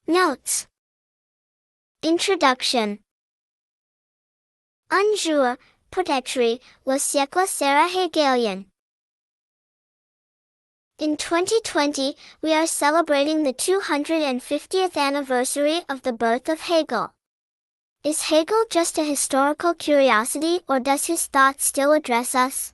Notes. Introduction. Un jour, peut-être, le siècle sera hegelien. In 2020, we are celebrating the 250th anniversary of the birth of Hegel. Is Hegel just a historical curiosity, or does his thought still address us?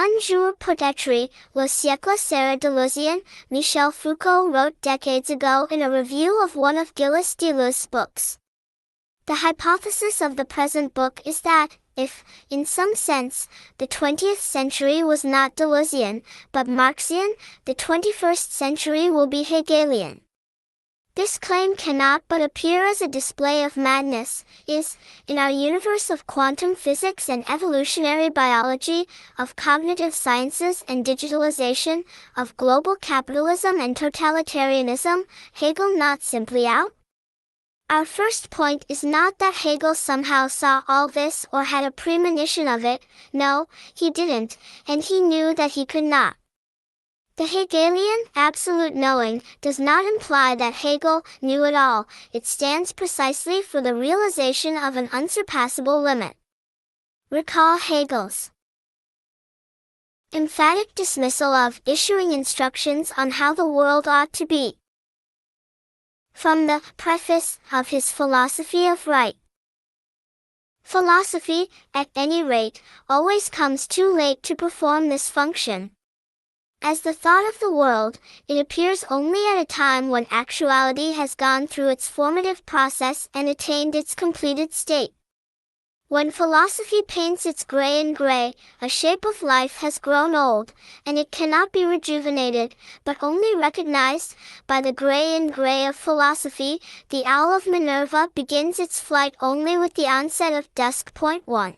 Un jour peut-être, le siècle sera deleuzian, Michel Foucault wrote decades ago in a review of one of Gilles Deleuze's books. The hypothesis of the present book is that, if, in some sense, the 20th century was not Deleuzian, but Marxian, the 21st century will be Hegelian. This claim cannot but appear as a display of madness, in our universe of quantum physics and evolutionary biology, of cognitive sciences and digitalization, of global capitalism and totalitarianism, Hegel not simply out? Our first point is not that Hegel somehow saw all this or had a premonition of it. No, he didn't, and he knew that he could not. The Hegelian absolute knowing does not imply that Hegel knew it all. It stands precisely for the realization of an unsurpassable limit. Recall Hegel's emphatic dismissal of issuing instructions on how the world ought to be, from the preface of his philosophy of right. Philosophy, at any rate, always comes too late to perform this function. As the thought of the world, it appears only at a time when actuality has gone through its formative process and attained its completed state. When philosophy paints its gray in gray, a shape of life has grown old, and it cannot be rejuvenated, but only recognized. By the gray in gray of philosophy, the owl of Minerva begins its flight only with the onset of dusk. 1.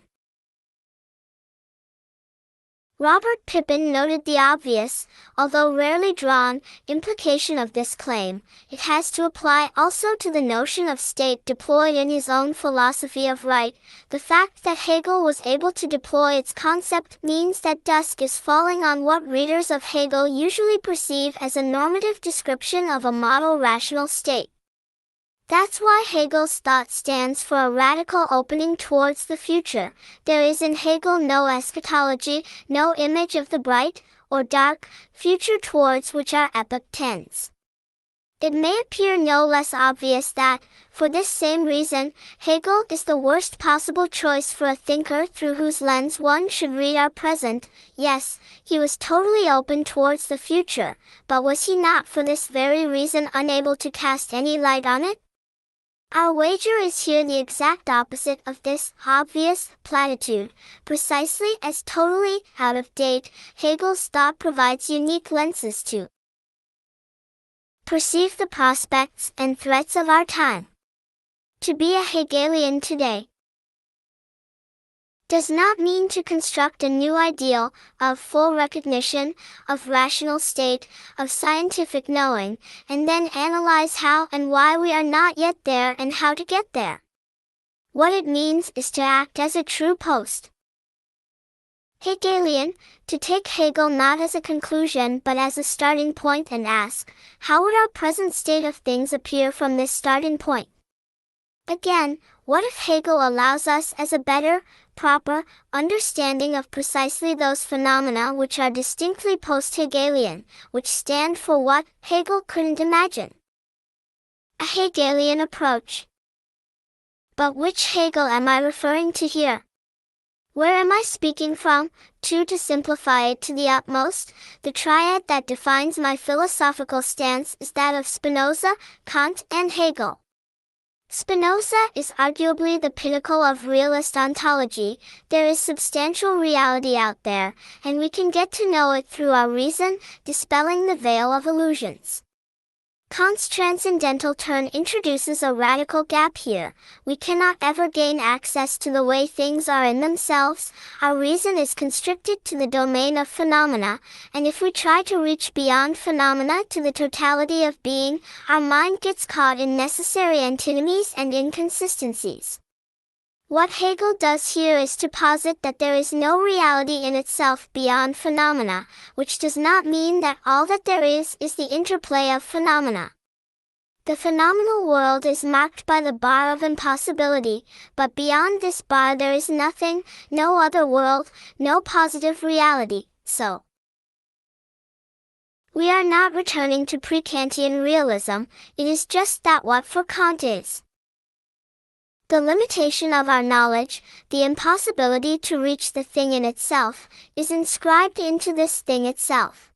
Robert Pippin noted the obvious, although rarely drawn, implication of this claim. It has to apply also to the notion of state deployed in his own philosophy of right. The fact that Hegel was able to deploy its concept means that dusk is falling on what readers of Hegel usually perceive as a normative description of a model rational state. That's why Hegel's thought stands for a radical opening towards the future. There is in Hegel no eschatology, no image of the bright, or dark, future towards which our epoch tends. It may appear no less obvious that, for this same reason, Hegel is the worst possible choice for a thinker through whose lens one should read our present. Yes, he was totally open towards the future, but was he not for this very reason unable to cast any light on it? Our wager is here the exact opposite of this obvious platitude. Precisely as totally out of date, Hegel's thought provides unique lenses to perceive the prospects and threats of our time. To be a Hegelian today does not mean to construct a new ideal of full recognition, of rational state, of scientific knowing, and then analyze how and why we are not yet there and how to get there. What it means is to act as a true post-Hegelian, to take Hegel not as a conclusion but as a starting point and ask, how would our present state of things appear from this starting point? Again, what if Hegel allows us as a better, proper understanding of precisely those phenomena which are distinctly post-Hegelian, which stand for what Hegel couldn't imagine? A Hegelian approach. But which Hegel am I referring to here? Where am I speaking from? To simplify it to the utmost, the triad that defines my philosophical stance is that of Spinoza, Kant, and Hegel. Spinoza is arguably the pinnacle of realist ontology. There is substantial reality out there, and we can get to know it through our reason, dispelling the veil of illusions. Kant's transcendental turn introduces a radical gap here. We cannot ever gain access to the way things are in themselves. Our reason is constricted to the domain of phenomena, and if we try to reach beyond phenomena to the totality of being, our mind gets caught in necessary antinomies and inconsistencies. What Hegel does here is to posit that there is no reality in itself beyond phenomena, which does not mean that all that there is the interplay of phenomena. The phenomenal world is marked by the bar of impossibility, but beyond this bar there is nothing, no other world, no positive reality, so we are not returning to pre-Kantian realism, it is just that what for Kant is. The limitation of our knowledge, the impossibility to reach the thing in itself, is inscribed into this thing itself.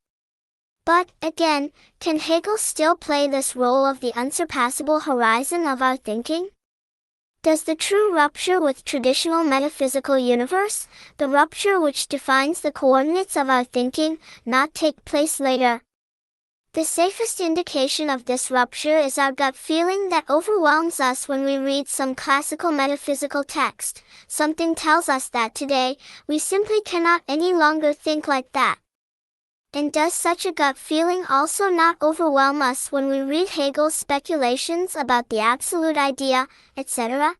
But, again, can Hegel still play this role of the unsurpassable horizon of our thinking? Does the true rupture with traditional metaphysical universe, the rupture which defines the coordinates of our thinking, not take place later? The safest indication of this rupture is our gut feeling that overwhelms us when we read some classical metaphysical text. Something tells us that today, we simply cannot any longer think like that. And does such a gut feeling also not overwhelm us when we read Hegel's speculations about the absolute idea, etc.?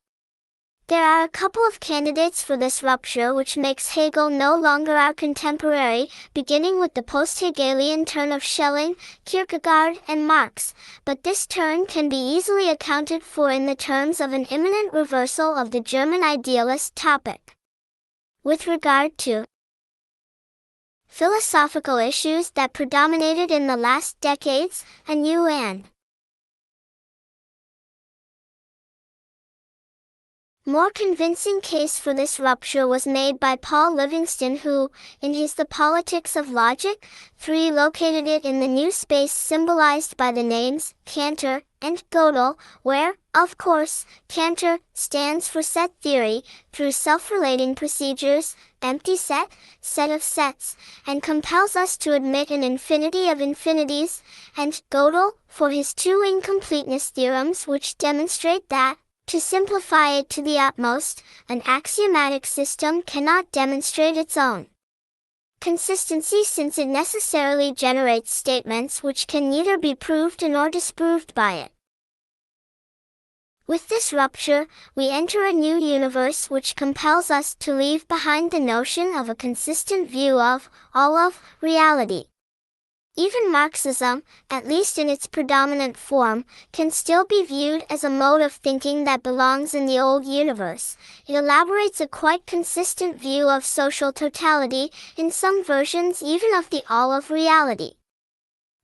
There are a couple of candidates for this rupture which makes Hegel no longer our contemporary, beginning with the post-Hegelian turn of Schelling, Kierkegaard, and Marx, but this turn can be easily accounted for in the terms of an imminent reversal of the German idealist topic. With regard to philosophical issues that predominated in the last decades, a new and more convincing case for this rupture was made by Paul Livingston who, in his The Politics of Logic, 3 located it in the new space symbolized by the names Cantor and Gödel, where, of course, Cantor stands for set theory, through self-relating procedures, empty set, set of sets, and compels us to admit an infinity of infinities, and Gödel, for his 2 incompleteness theorems which demonstrate that, to simplify it to the utmost, an axiomatic system cannot demonstrate its own consistency since it necessarily generates statements which can neither be proved nor disproved by it. With this rupture, we enter a new universe which compels us to leave behind the notion of a consistent view of, all of, reality. Even Marxism, at least in its predominant form, can still be viewed as a mode of thinking that belongs in the old universe. It elaborates a quite consistent view of social totality, in some versions even of the all of reality.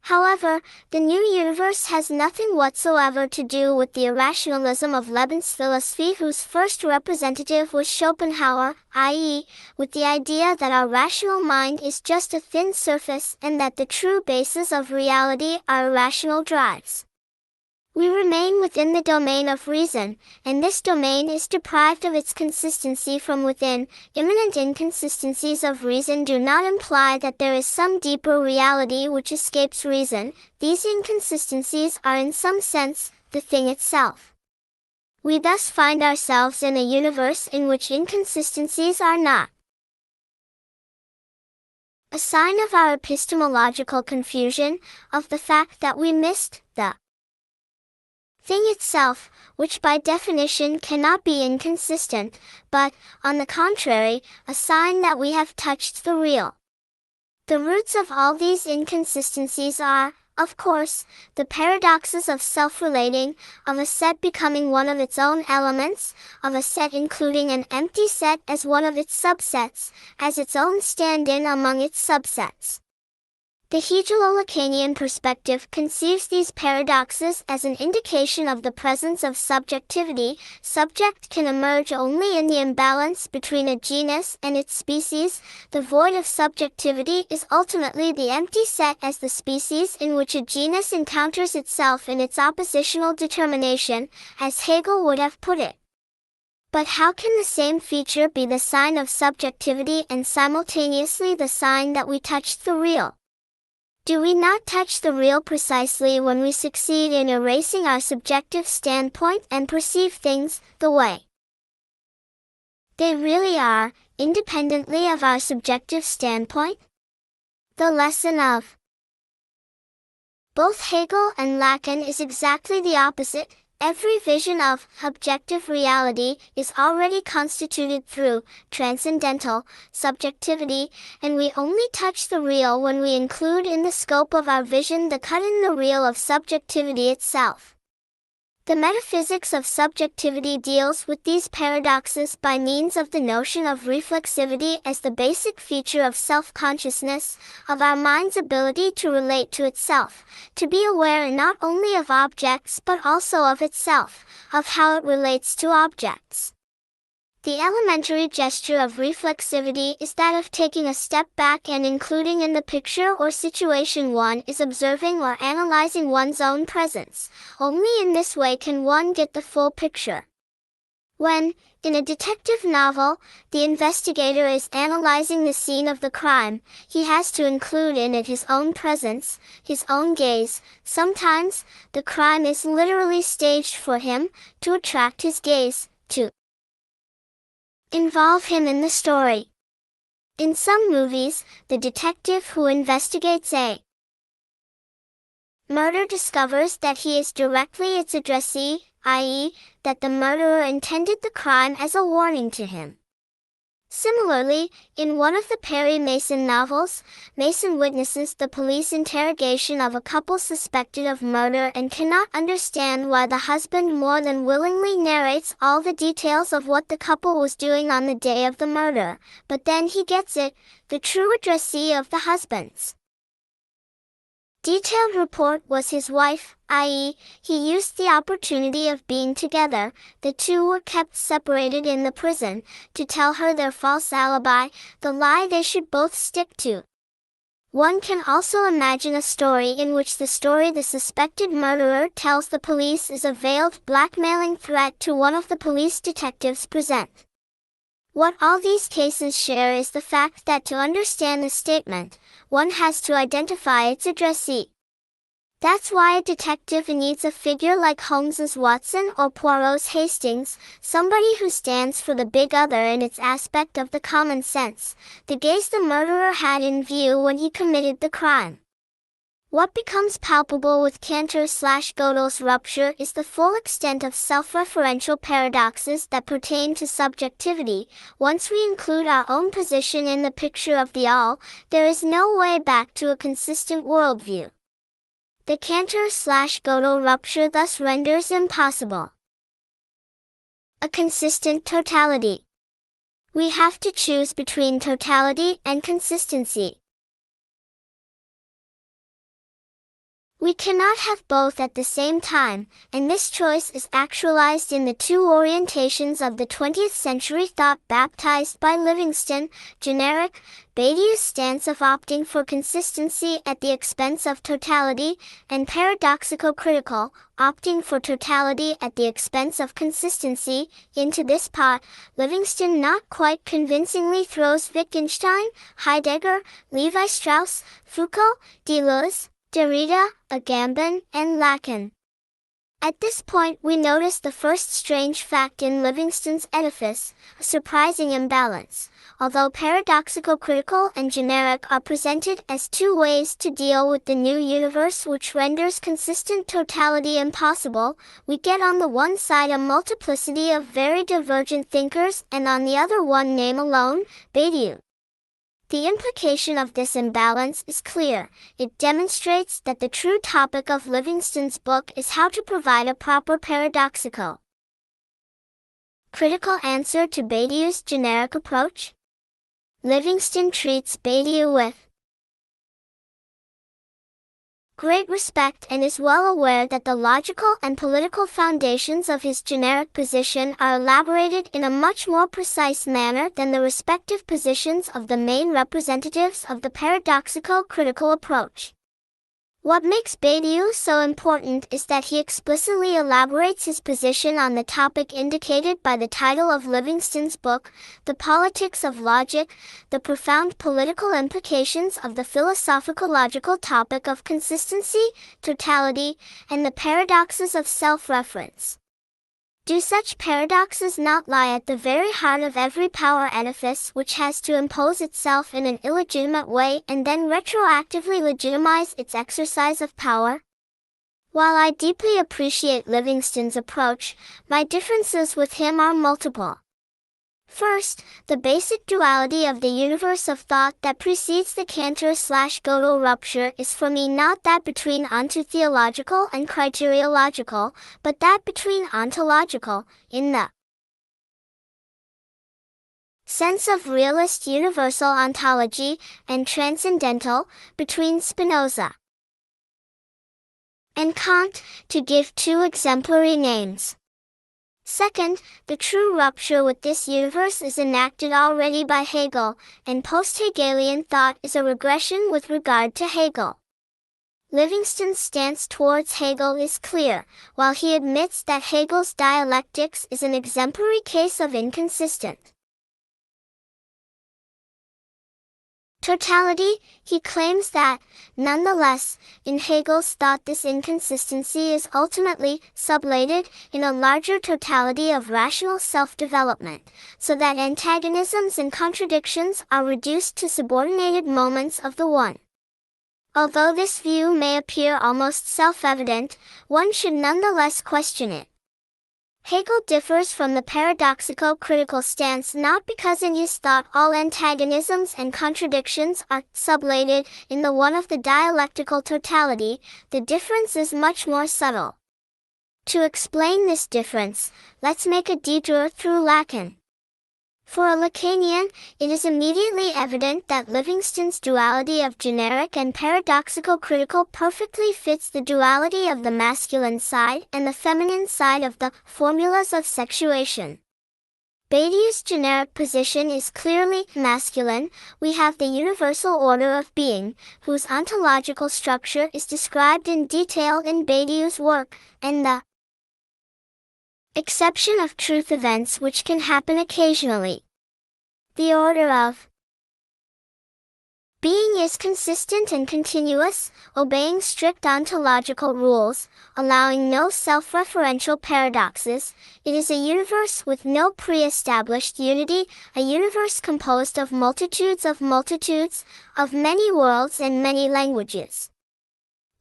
However, the new universe has nothing whatsoever to do with the irrationalism of Lebensphilosophie whose first representative was Schopenhauer, i.e., with the idea that our rational mind is just a thin surface and that the true basis of reality are irrational drives. We remain within the domain of reason, and this domain is deprived of its consistency from within. Immanent inconsistencies of reason do not imply that there is some deeper reality which escapes reason. These inconsistencies are in some sense, the thing itself. We thus find ourselves in a universe in which inconsistencies are not a sign of our epistemological confusion, of the fact that we missed the thing itself, which by definition cannot be inconsistent, but, on the contrary, a sign that we have touched the real. The roots of all these inconsistencies are, of course, the paradoxes of self-relating, of a set becoming one of its own elements, of a set including an empty set as one of its subsets, as its own stand-in among its subsets. The Hegel-Lacanian perspective conceives these paradoxes as an indication of the presence of subjectivity. Subject can emerge only in the imbalance between a genus and its species. The void of subjectivity is ultimately the empty set as the species in which a genus encounters itself in its oppositional determination, as Hegel would have put it. But how can the same feature be the sign of subjectivity and simultaneously the sign that we touched the real? Do we not touch the real precisely when we succeed in erasing our subjective standpoint and perceive things the way they really are, independently of our subjective standpoint? The lesson of both Hegel and Lacan is exactly the opposite. Every vision of objective reality is already constituted through transcendental subjectivity, and we only touch the real when we include in the scope of our vision the cut in the real of subjectivity itself. The metaphysics of subjectivity deals with these paradoxes by means of the notion of reflexivity as the basic feature of self-consciousness, of our mind's ability to relate to itself, to be aware not only of objects but also of itself, of how it relates to objects. The elementary gesture of reflexivity is that of taking a step back and including in the picture or situation one is observing or analyzing one's own presence. Only in this way can one get the full picture. When, in a detective novel, the investigator is analyzing the scene of the crime, he has to include in it his own presence, his own gaze. Sometimes, the crime is literally staged for him, to attract his gaze, to involve him in the story. In some movies, the detective who investigates a murder discovers that he is directly its addressee, i.e., that the murderer intended the crime as a warning to him. Similarly, in one of the Perry Mason novels, Mason witnesses the police interrogation of a couple suspected of murder and cannot understand why the husband more than willingly narrates all the details of what the couple was doing on the day of the murder, but then he gets it, the true addressee of the husband's detailed report was his wife, i.e., he used the opportunity of being together, the two were kept separated in the prison, to tell her their false alibi, the lie they should both stick to. One can also imagine a story in which the story the suspected murderer tells the police is a veiled blackmailing threat to one of the police detectives present. What all these cases share is the fact that to understand the statement, one has to identify its addressee. That's why a detective needs a figure like Holmes's Watson or Poirot's Hastings, somebody who stands for the big other in its aspect of the common sense, the gaze the murderer had in view when he committed the crime. What becomes palpable with Cantor/Gödel's rupture is the full extent of self-referential paradoxes that pertain to subjectivity. Once we include our own position in the picture of the all, there is no way back to a consistent worldview. The Cantor/Gödel rupture thus renders impossible a consistent totality. We have to choose between totality and consistency. We cannot have both at the same time, and this choice is actualized in the two orientations of the 20th century thought baptized by Livingston, generic, Badiou's stance of opting for consistency at the expense of totality, and paradoxico-critical, opting for totality at the expense of consistency. Into this pot, Livingston not quite convincingly throws Wittgenstein, Heidegger, Levi-Strauss, Foucault, Deleuze, Derrida, Agamben, and Lacan. At this point we notice the first strange fact in Livingston's edifice, a surprising imbalance. Although paradoxico-critical and generic are presented as two ways to deal with the new universe which renders consistent totality impossible, we get on the one side a multiplicity of very divergent thinkers and on the other one name alone, Badiou. The implication of this imbalance is clear. It demonstrates that the true topic of Livingston's book is how to provide a proper paradoxico critical answer to Badiou's generic approach. Livingston treats Badiou with great respect and is well aware that the logical and political foundations of his generic position are elaborated in a much more precise manner than the respective positions of the main representatives of the paradoxico-critical approach. What makes Badiou so important is that he explicitly elaborates his position on the topic indicated by the title of Livingston's book, The Politics of Logic, the profound political implications of the philosophical-logical topic of consistency, totality, and the paradoxes of self-reference. Do such paradoxes not lie at the very heart of every power edifice which has to impose itself in an illegitimate way and then retroactively legitimize its exercise of power? While I deeply appreciate Livingston's approach, my differences with him are multiple. First, the basic duality of the universe of thought that precedes the Cantor/Gödel rupture is for me not that between onto-theological and criteriological, but that between ontological, in the sense of realist universal ontology, and transcendental, between Spinoza and Kant, to give two exemplary names. Second, the true rupture with this universe is enacted already by Hegel, and post-Hegelian thought is a regression with regard to Hegel. Livingston's stance towards Hegel is clear, while he admits that Hegel's dialectics is an exemplary case of inconsistent totality. He claims that, nonetheless, in Hegel's thought this inconsistency is ultimately sublated in a larger totality of rational self-development, so that antagonisms and contradictions are reduced to subordinated moments of the one. Although this view may appear almost self-evident, one should nonetheless question it. Hegel differs from the paradoxico-critical stance not because in his thought all antagonisms and contradictions are sublated in the one of the dialectical totality. The difference is much more subtle. To explain this difference, let's make a detour through Lacan. For a Lacanian, it is immediately evident that Livingston's duality of generic and paradoxical-critical perfectly fits the duality of the masculine side and the feminine side of the formulas of sexuation. Badiou's generic position is clearly masculine. We have the universal order of being, whose ontological structure is described in detail in Badiou's work, and the exception of truth events which can happen occasionally. The order of being is consistent and continuous, obeying strict ontological rules, allowing no self-referential paradoxes. It is a universe with no pre-established unity, a universe composed of multitudes, of many worlds and many languages.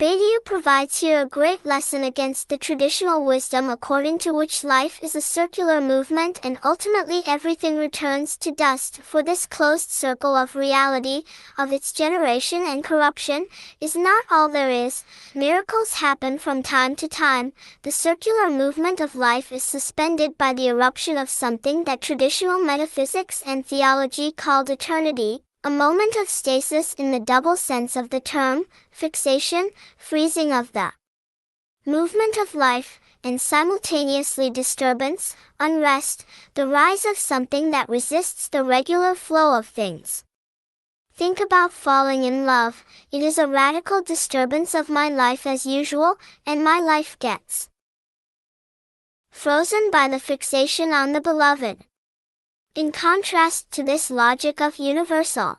Badiou provides here a great lesson against the traditional wisdom according to which life is a circular movement and ultimately everything returns to dust, for this closed circle of reality, of its generation and corruption, is not all there is. Miracles happen from time to time. The circular movement of life is suspended by the eruption of something that traditional metaphysics and theology called eternity. A moment of stasis in the double sense of the term, fixation, freezing of the movement of life, and simultaneously disturbance, unrest, the rise of something that resists the regular flow of things. Think about falling in love. It is a radical disturbance of my life as usual, and my life gets frozen by the fixation on the beloved. In contrast to this logic of universal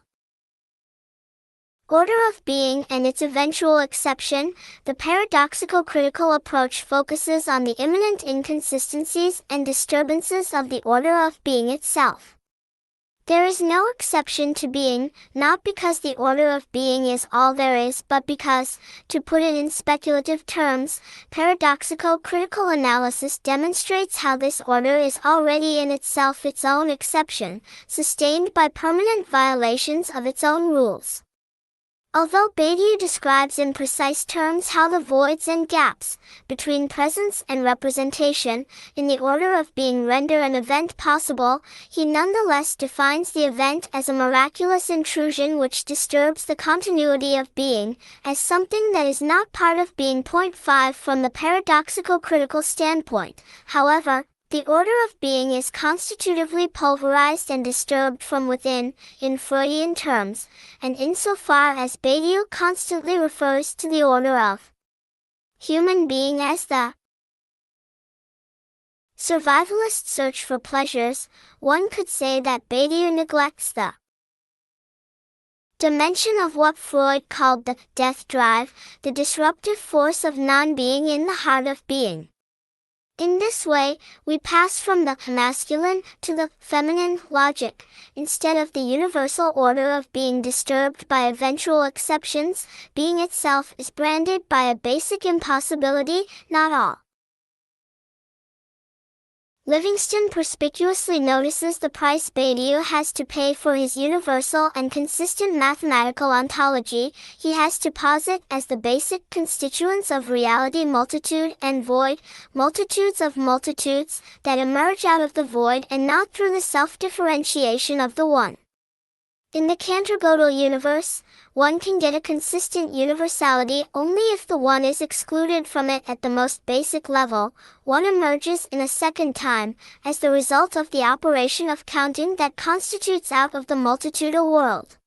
order of being and its eventual exception, the paradoxical-critical approach focuses on the immanent inconsistencies and disturbances of the order of being itself. There is no exception to being, not because the order of being is all there is, but because, to put it in speculative terms, paradoxico-critical analysis demonstrates how this order is already in itself its own exception, sustained by permanent violations of its own rules. Although Badiou describes in precise terms how the voids and gaps, between presence and representation, in the order of being render an event possible, he nonetheless defines the event as a miraculous intrusion which disturbs the continuity of being, as something that is not part of being. 5 From the paradoxical-critical standpoint, however, the order of being is constitutively pulverized and disturbed from within, in Freudian terms, and insofar as Badiou constantly refers to the order of human being as the survivalist search for pleasures, one could say that Badiou neglects the dimension of what Freud called the death drive, the disruptive force of non-being in the heart of being. In this way, we pass from the masculine to the feminine logic. Instead of the universal order of being disturbed by eventual exceptions, being itself is branded by a basic impossibility. Not all Livingston perspicuously notices the price Badiou has to pay for his universal and consistent mathematical ontology. He has to posit as the basic constituents of reality multitude and void, multitudes of multitudes, that emerge out of the void and not through the self-differentiation of the one. In the Cantor-Gödel universe, one can get a consistent universality only if the one is excluded from it at the most basic level. One emerges in a second time, as the result of the operation of counting that constitutes out of the multitude a world.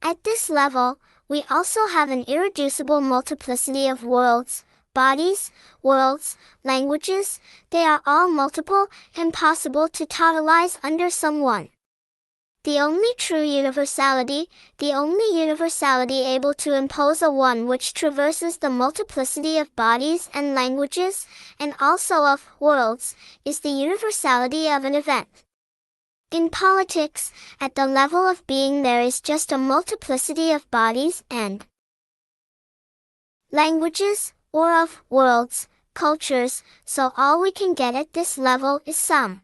At this level, we also have an irreducible multiplicity of worlds, bodies, worlds, languages. They are all multiple, impossible to totalize under some one. The only true universality, the only universality able to impose a one which traverses the multiplicity of bodies and languages, and also of worlds, is the universality of an event. In politics, at the level of being there is just a multiplicity of bodies and languages, or of worlds, cultures, so all we can get at this level is some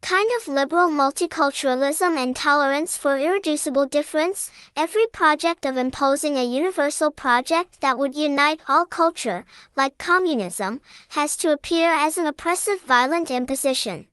kind of liberal multiculturalism and tolerance for irreducible difference. Every project of imposing a universal project that would unite all culture, like communism, has to appear as an oppressive violent imposition.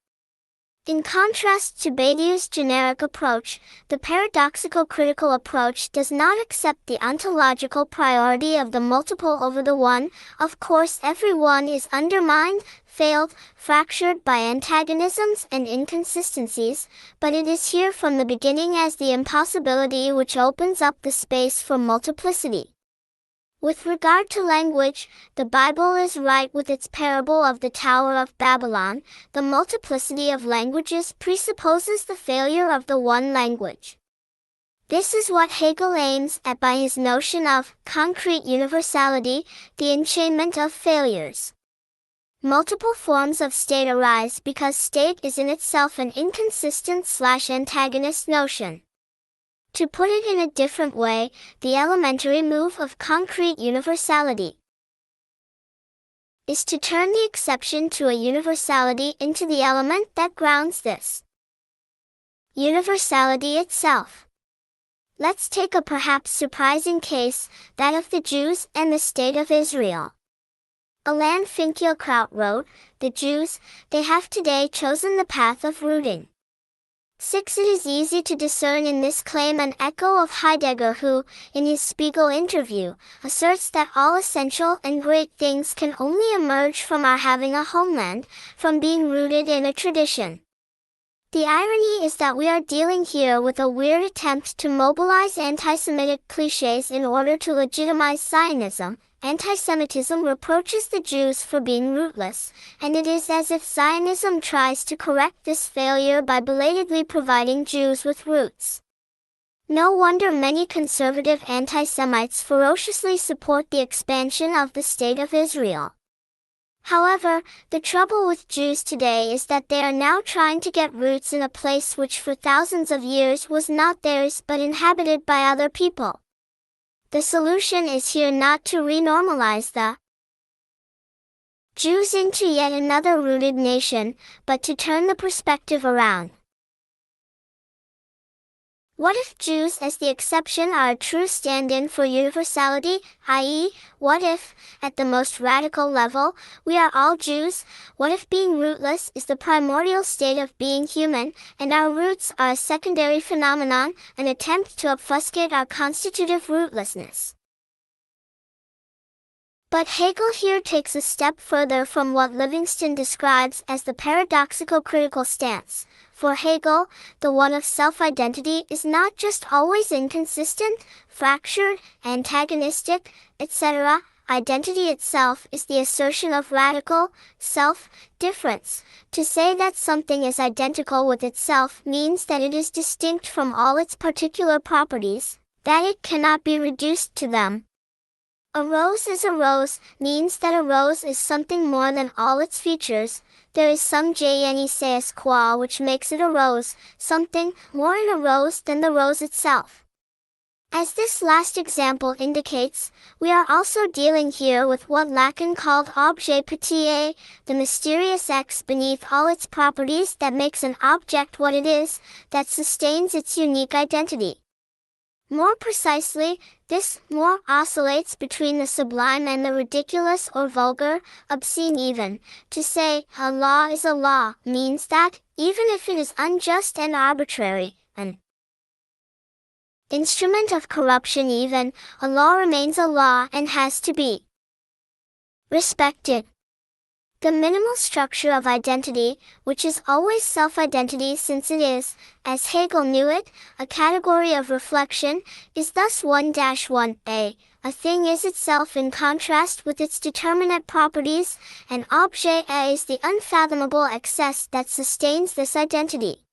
In contrast to Badiou's generic approach, the paradoxical critical approach does not accept the ontological priority of the multiple over the one. Of course, every one is undermined, failed, fractured by antagonisms and inconsistencies, but it is here from the beginning as the impossibility which opens up the space for multiplicity. With regard to language, the Bible is right with its parable of the Tower of Babylon. The multiplicity of languages presupposes the failure of the one language. This is what Hegel aims at by his notion of concrete universality, the enchainment of failures. Multiple forms of state arise because state is in itself an inconsistent/antagonist notion. To put it in a different way, the elementary move of concrete universality is to turn the exception to a universality into the element that grounds this universality itself. Let's take a perhaps surprising case, that of the Jews and the State of Israel. Alain Finkielkraut wrote, "The Jews, they have today chosen the path of rooting." 6. It is easy to discern in this claim an echo of Heidegger who, in his Spiegel interview, asserts that all essential and great things can only emerge from our having a homeland, from being rooted in a tradition. The irony is that we are dealing here with a weird attempt to mobilize anti-Semitic clichés in order to legitimize Zionism. Anti-Semitism reproaches the Jews for being rootless, and it is as if Zionism tries to correct this failure by belatedly providing Jews with roots. No wonder many conservative anti-Semites ferociously support the expansion of the State of Israel. However, the trouble with Jews today is that they are now trying to get roots in a place which for thousands of years was not theirs but inhabited by other people. The solution is here not to renormalize the Jews into yet another rooted nation, but to turn the perspective around. What if Jews as the exception are a true stand-in for universality, i.e., what if, at the most radical level, we are all Jews? What if being rootless is the primordial state of being human, and our roots are a secondary phenomenon, an attempt to obfuscate our constitutive rootlessness? But Hegel here takes a step further from what Livingston describes as the paradoxical critical stance. For Hegel, the one of self-identity is not just always inconsistent, fractured, antagonistic, etc. Identity itself is the assertion of radical, self-difference. To say that something is identical with itself means that it is distinct from all its particular properties, that it cannot be reduced to them. A rose is a rose means that a rose is something more than all its features. There is some je quoi which makes it a rose, something more in a rose than the rose itself. As this last example indicates, we are also dealing here with what Lacan called objet petit, the mysterious X beneath all its properties that makes an object what it is, that sustains its unique identity. More precisely, this more oscillates between the sublime and the ridiculous or vulgar, obscene even. To say, a law is a law, means that, even if it is unjust and arbitrary, an instrument of corruption even, a law remains a law and has to be respected. The minimal structure of identity, which is always self-identity since it is, as Hegel knew it, a category of reflection, is thus 1-1a. A thing is itself in contrast with its determinate properties, and objet A is the unfathomable excess that sustains this identity.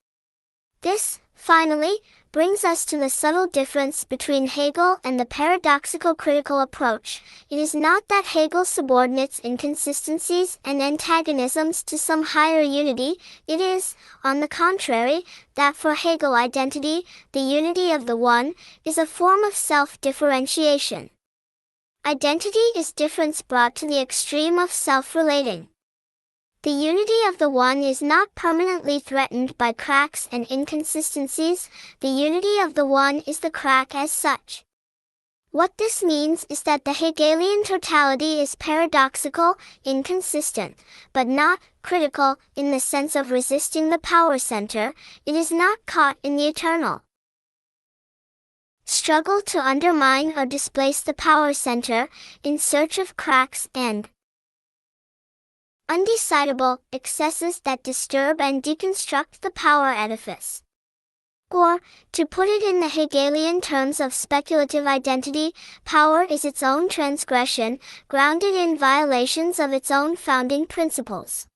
This, finally, brings us to the subtle difference between Hegel and the paradoxical critical approach. It is not that Hegel subordinates inconsistencies and antagonisms to some higher unity, it is, on the contrary, that for Hegel identity, the unity of the one, is a form of self-differentiation. Identity is difference brought to the extreme of self-relating. The unity of the one is not permanently threatened by cracks and inconsistencies, the unity of the one is the crack as such. What this means is that the Hegelian totality is paradoxical, inconsistent, but not critical in the sense of resisting the power center. It is not caught in the eternal struggle to undermine or displace the power center, in search of cracks and undecidable excesses that disturb and deconstruct the power edifice. Or, to put it in the Hegelian terms of speculative identity, power is its own transgression, grounded in violations of its own founding principles.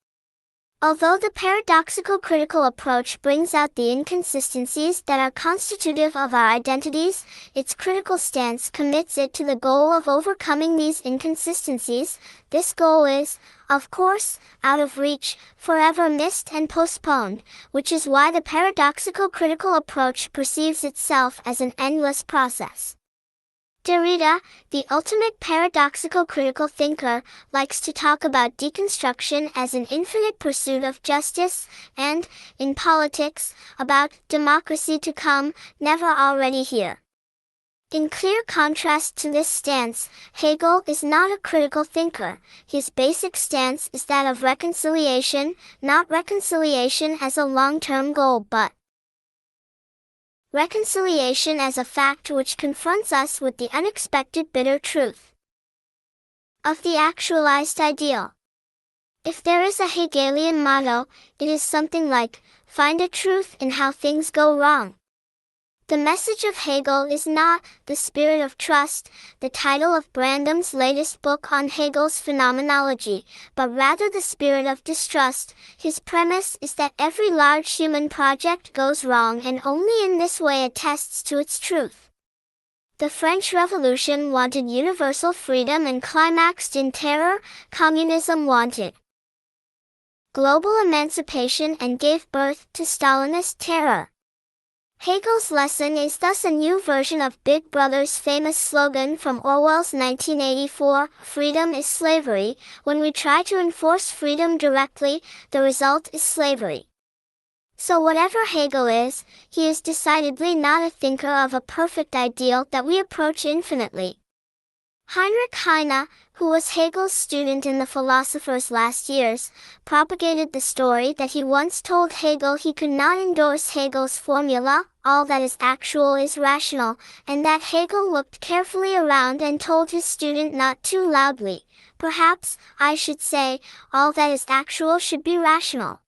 Although the paradoxical critical approach brings out the inconsistencies that are constitutive of our identities, its critical stance commits it to the goal of overcoming these inconsistencies. This goal is, of course, out of reach, forever missed and postponed, which is why the paradoxical critical approach perceives itself as an endless process. Derrida, the ultimate paradoxical critical thinker, likes to talk about deconstruction as an infinite pursuit of justice, and, in politics, about democracy to come, never already here. In clear contrast to this stance, Hegel is not a critical thinker. His basic stance is that of reconciliation, not reconciliation as a long-term goal but reconciliation as a fact which confronts us with the unexpected bitter truth of the actualized ideal. If there is a Hegelian motto, it is something like, find a truth in how things go wrong. The message of Hegel is not the spirit of trust, the title of Brandam's latest book on Hegel's phenomenology, but rather the spirit of distrust. His premise is that every large human project goes wrong and only in this way attests to its truth. The French Revolution wanted universal freedom and climaxed in terror. Communism wanted global emancipation and gave birth to Stalinist terror. Hegel's lesson is thus a new version of Big Brother's famous slogan from Orwell's 1984, "Freedom is slavery." When we try to enforce freedom directly, the result is slavery. So whatever Hegel is, he is decidedly not a thinker of a perfect ideal that we approach infinitely. Heinrich Heine, who was Hegel's student in the Philosophers' last years, propagated the story that he once told Hegel he could not endorse Hegel's formula, all that is actual is rational, and that Hegel looked carefully around and told his student not too loudly, perhaps, I should say, all that is actual should be rational.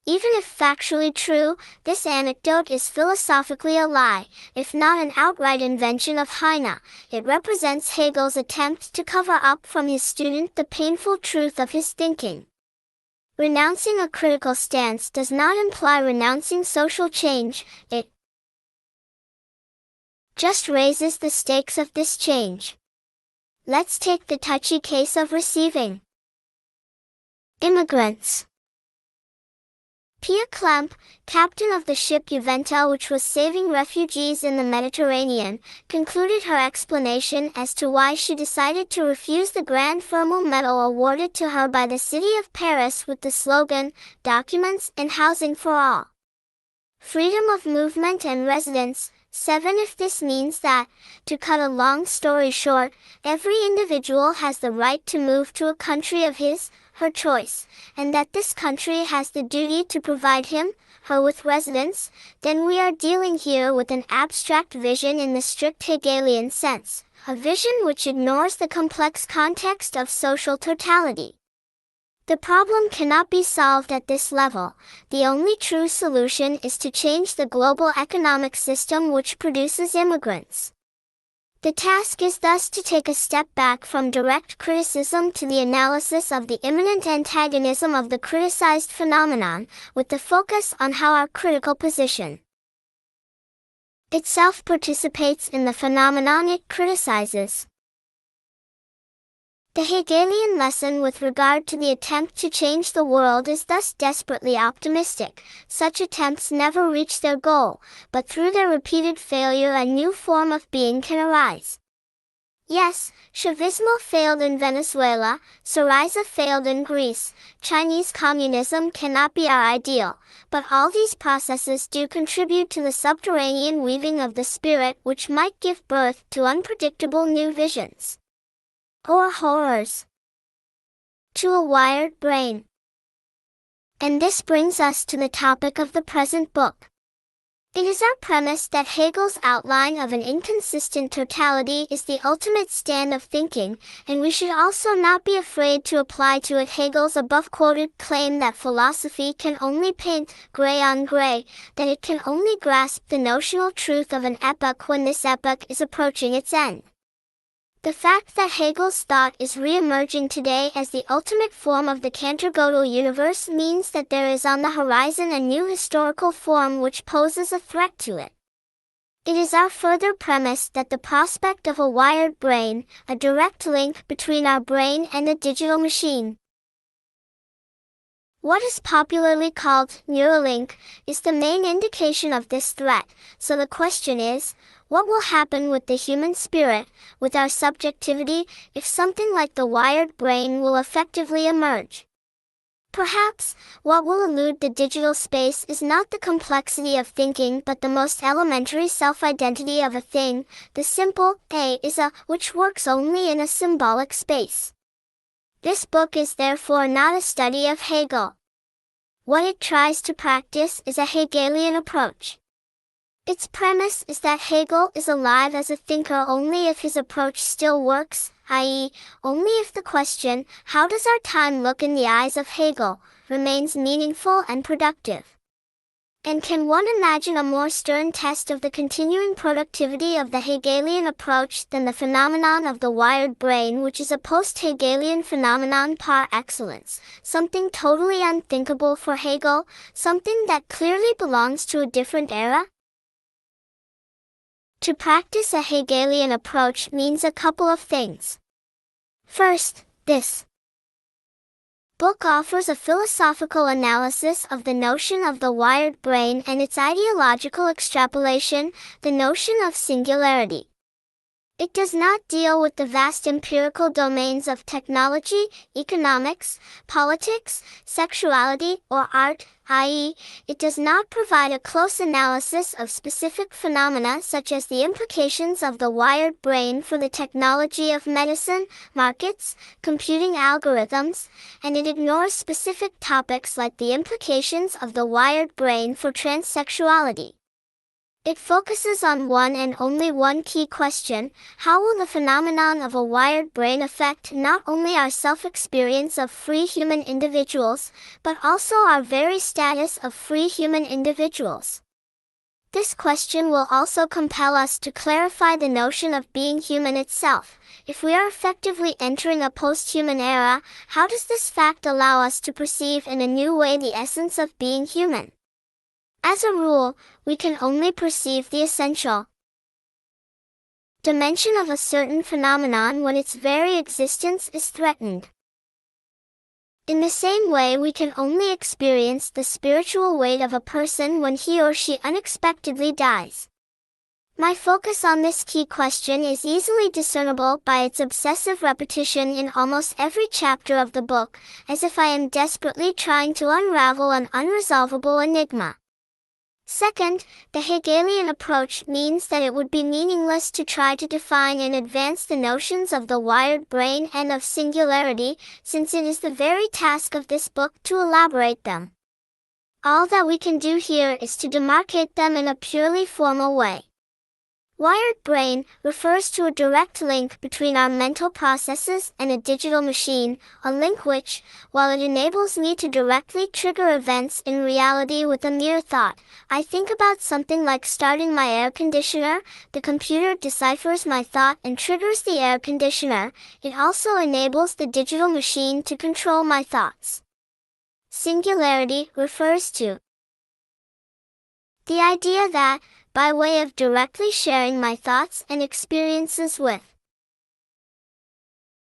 Even if factually true, this anecdote is philosophically a lie, if not an outright invention of Heine. It represents Hegel's attempt to cover up from his student the painful truth of his thinking. Renouncing a critical stance does not imply renouncing social change, it just raises the stakes of this change. Let's take the touchy case of receiving immigrants. Pia Klemp, captain of the ship Juventa which was saving refugees in the Mediterranean, concluded her explanation as to why she decided to refuse the Grand Thermal Medal awarded to her by the city of Paris with the slogan, "Documents and Housing for All. Freedom of movement and residence." 7. If this means that, to cut a long story short, every individual has the right to move to a country of his, her choice, and that this country has the duty to provide him, her with residence, then we are dealing here with an abstract vision in the strict Hegelian sense, a vision which ignores the complex context of social totality. The problem cannot be solved at this level. The only true solution is to change the global economic system which produces immigrants. The task is thus to take a step back from direct criticism to the analysis of the immanent antagonism of the criticized phenomenon, with the focus on how our critical position itself participates in the phenomenon it criticizes. The Hegelian lesson with regard to the attempt to change the world is thus desperately optimistic. Such attempts never reach their goal, but through their repeated failure a new form of being can arise. Yes, Chavismo failed in Venezuela, Syriza failed in Greece, Chinese communism cannot be our ideal, but all these processes do contribute to the subterranean weaving of the spirit which might give birth to unpredictable new visions. Or horrors. To a wired brain. And this brings us to the topic of the present book. It is our premise that Hegel's outline of an inconsistent totality is the ultimate stand of thinking, and we should also not be afraid to apply to it Hegel's above-quoted claim that philosophy can only paint gray on gray, that it can only grasp the notional truth of an epoch when this epoch is approaching its end. The fact that Hegel's thought is re-emerging today as the ultimate form of the Cantor-Gödel universe means that there is on the horizon a new historical form which poses a threat to it. It is our further premise that the prospect of a wired brain, a direct link between our brain and the digital machine, what is popularly called Neuralink, is the main indication of this threat. So the question is, what will happen with the human spirit, with our subjectivity, if something like the wired brain will effectively emerge? Perhaps, what will elude the digital space is not the complexity of thinking but the most elementary self-identity of a thing, the simple "a is a" which works only in a symbolic space. This book is therefore not a study of Hegel. What it tries to practice is a Hegelian approach. Its premise is that Hegel is alive as a thinker only if his approach still works, i.e., only if the question, "How does our time look in the eyes of Hegel?" remains meaningful and productive. And can one imagine a more stern test of the continuing productivity of the Hegelian approach than the phenomenon of the wired brain, which is a post-Hegelian phenomenon par excellence, something totally unthinkable for Hegel, something that clearly belongs to a different era? To practice a Hegelian approach means a couple of things. First, this book offers a philosophical analysis of the notion of the wired brain and its ideological extrapolation, the notion of singularity. It does not deal with the vast empirical domains of technology, economics, politics, sexuality, or art, i.e., it does not provide a close analysis of specific phenomena such as the implications of the wired brain for the technology of medicine, markets, computing algorithms, and it ignores specific topics like the implications of the wired brain for transsexuality. It focuses on one and only one key question: how will the phenomenon of a wired brain affect not only our self-experience of free human individuals, but also our very status of free human individuals? This question will also compel us to clarify the notion of being human itself. If we are effectively entering a post-human era, how does this fact allow us to perceive in a new way the essence of being human? As a rule, we can only perceive the essential dimension of a certain phenomenon when its very existence is threatened. In the same way, we can only experience the spiritual weight of a person when he or she unexpectedly dies. My focus on this key question is easily discernible by its obsessive repetition in almost every chapter of the book, as if I am desperately trying to unravel an unresolvable enigma. Second, the Hegelian approach means that it would be meaningless to try to define in advance the notions of the wired brain and of singularity, since it is the very task of this book to elaborate them. All that we can do here is to demarcate them in a purely formal way. Wired brain refers to a direct link between our mental processes and a digital machine, a link which, while it enables me to directly trigger events in reality with a mere thought, I think about something like starting my air conditioner, the computer deciphers my thought and triggers the air conditioner. It also enables the digital machine to control my thoughts. Singularity refers to the idea that, by way of directly sharing my thoughts and experiences with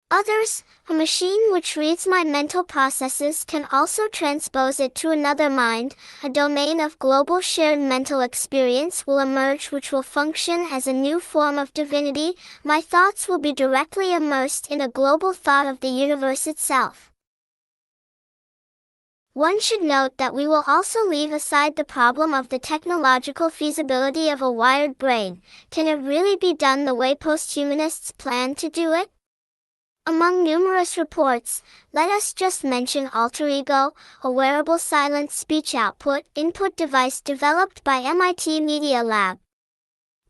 others, a machine which reads my mental processes can also transpose it to another mind. A domain of global shared mental experience will emerge which will function as a new form of divinity. My thoughts will be directly immersed in a global thought of the universe itself. One should note that we will also leave aside the problem of the technological feasibility of a wired brain. Can it really be done the way posthumanists plan to do it? Among numerous reports, let us just mention Alter Ego, a wearable silent speech input device developed by MIT Media Lab.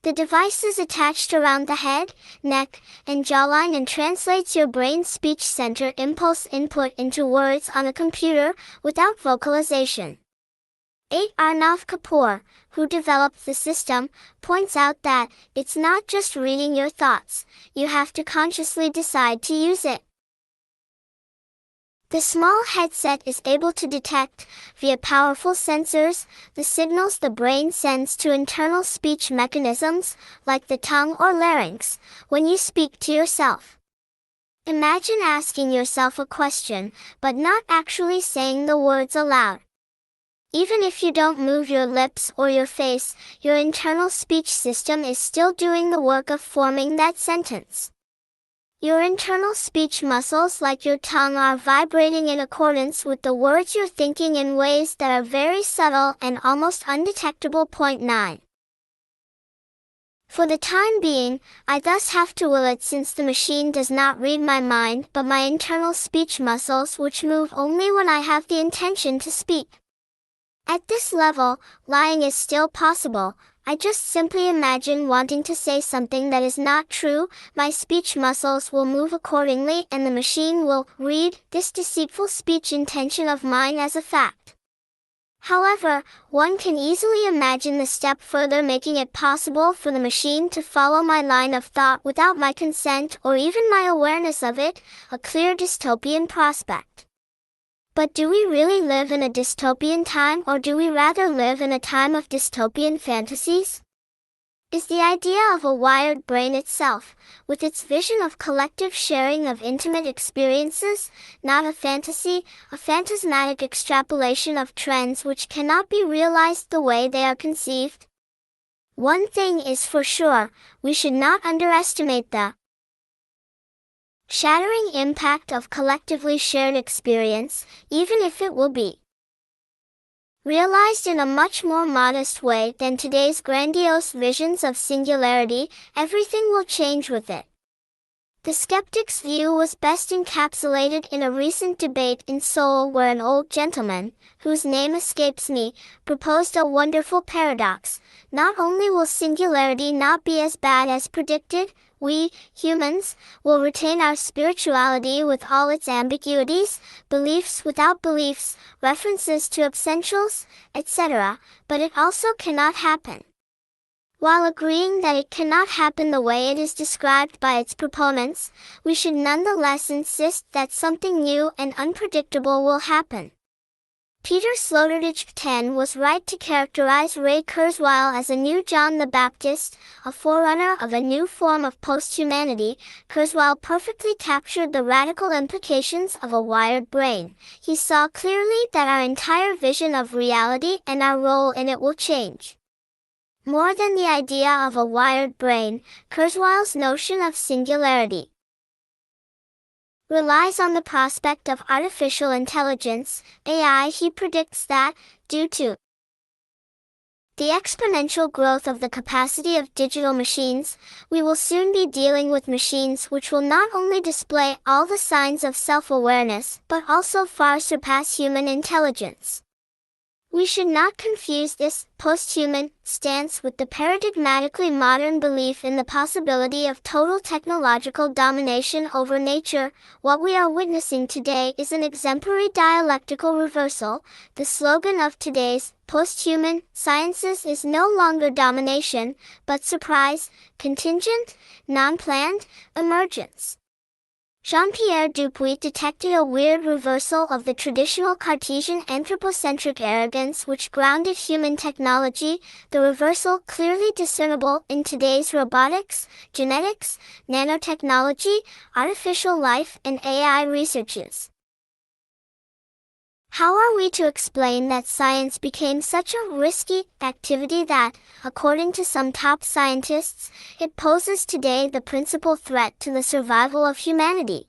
The device is attached around the head, neck, and jawline and translates your brain's speech center impulse input into words on a computer, without vocalization. Arnav Kapoor, who developed the system, points out that it's not just reading your thoughts, you have to consciously decide to use it. The small headset is able to detect, via powerful sensors, the signals the brain sends to internal speech mechanisms, like the tongue or larynx, when you speak to yourself. Imagine asking yourself a question, but not actually saying the words aloud. Even if you don't move your lips or your face, your internal speech system is still doing the work of forming that sentence. Your internal speech muscles like your tongue are vibrating in accordance with the words you're thinking in ways that are very subtle and almost undetectable. 9. For the time being, I thus have to will it since the machine does not read my mind but my internal speech muscles which move only when I have the intention to speak. At this level, lying is still possible. I just simply imagine wanting to say something that is not true, my speech muscles will move accordingly and the machine will read this deceitful speech intention of mine as a fact. However, one can easily imagine the step further making it possible for the machine to follow my line of thought without my consent or even my awareness of it, a clear dystopian prospect. But do we really live in a dystopian time or do we rather live in a time of dystopian fantasies? Is the idea of a wired brain itself, with its vision of collective sharing of intimate experiences, not a fantasy, a phantasmatic extrapolation of trends which cannot be realized the way they are conceived? One thing is for sure, we should not underestimate the shattering impact of collectively shared experience, even if it will be realized in a much more modest way than today's grandiose visions of singularity. Everything will change with it. The skeptic's view was best encapsulated in a recent debate in Seoul where an old gentleman, whose name escapes me, proposed a wonderful paradox. Not only will singularity not be as bad as predicted, we, humans, will retain our spirituality with all its ambiguities, beliefs without beliefs, references to essentials, etc., but it also cannot happen. While agreeing that it cannot happen the way it is described by its proponents, we should nonetheless insist that something new and unpredictable will happen. Peter Sloterdijk X was right to characterize Ray Kurzweil as a new John the Baptist, a forerunner of a new form of post-humanity. Kurzweil perfectly captured the radical implications of a wired brain. He saw clearly that our entire vision of reality and our role in it will change. More than the idea of a wired brain, Kurzweil's notion of singularity relies on the prospect of artificial intelligence, AI. He predicts that, due to the exponential growth of the capacity of digital machines, we will soon be dealing with machines which will not only display all the signs of self-awareness, but also far surpass human intelligence. We should not confuse this post-human stance with the paradigmatically modern belief in the possibility of total technological domination over nature. What we are witnessing today is an exemplary dialectical reversal. The slogan of today's post-human sciences is no longer domination, but surprise, contingent, non-planned emergence. Jean-Pierre Dupuy detected a weird reversal of the traditional Cartesian anthropocentric arrogance which grounded human technology, the reversal clearly discernible in today's robotics, genetics, nanotechnology, artificial life, and AI researches. How are we to explain that science became such a risky activity that, according to some top scientists, it poses today the principal threat to the survival of humanity?